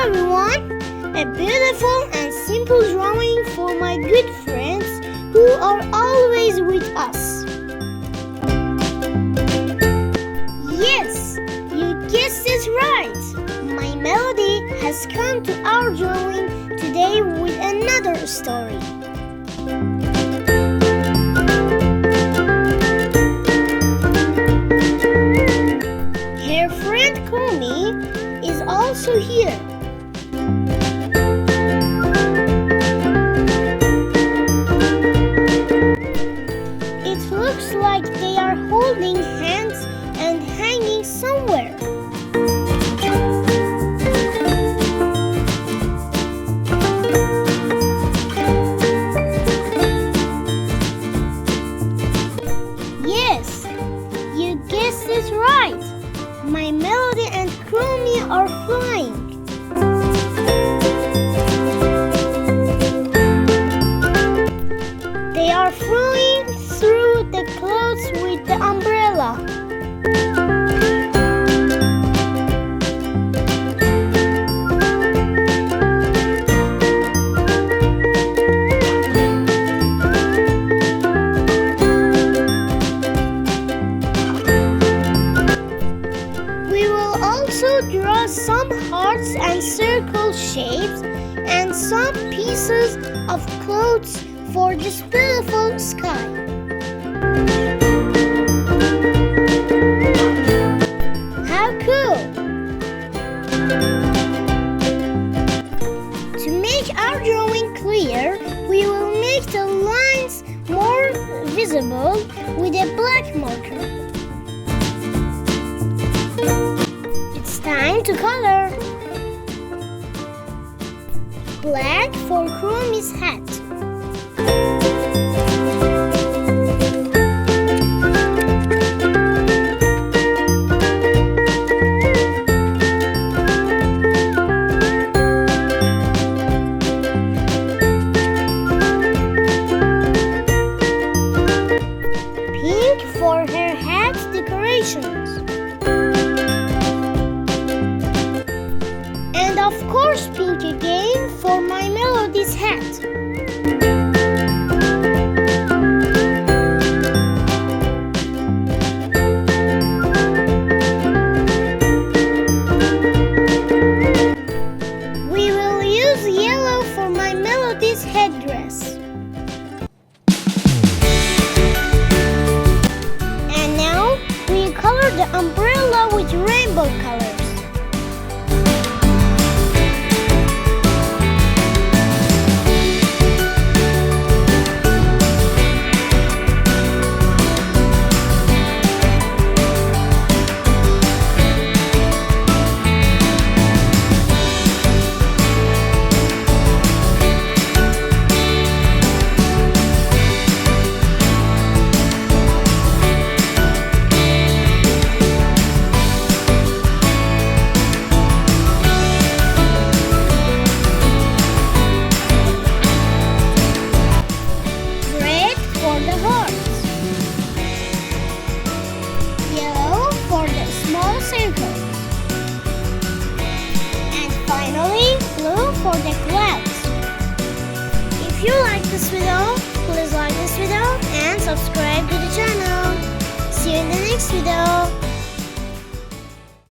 everyone! A beautiful and simple drawing for my good friends who are always with us. Yes, you guessed it right! My Melody has come to our drawing today with another story. Her friend Kuromi is also here. It looks like they are holding hands and hanging somewhere. Yes, you guessed it right. My Melody and Kuromi are flying. They are flying through the clouds with the umbrella. We will also draw some hearts and circle shapes and some pieces of clouds for this beautiful sky. How cool! To make our drawing clear, we will make the lines more visible with a black marker. It's time to color. Black for Kuromi's hat. Pink for her hat decorations. And of course pink again for My Melody's hat. We will use yellow for My Melody's headdress. And now we color the umbrella with rainbow colors. Circles. And finally, blue for the clouds. If you like this video, please like this video and subscribe to the channel. See you in the next video.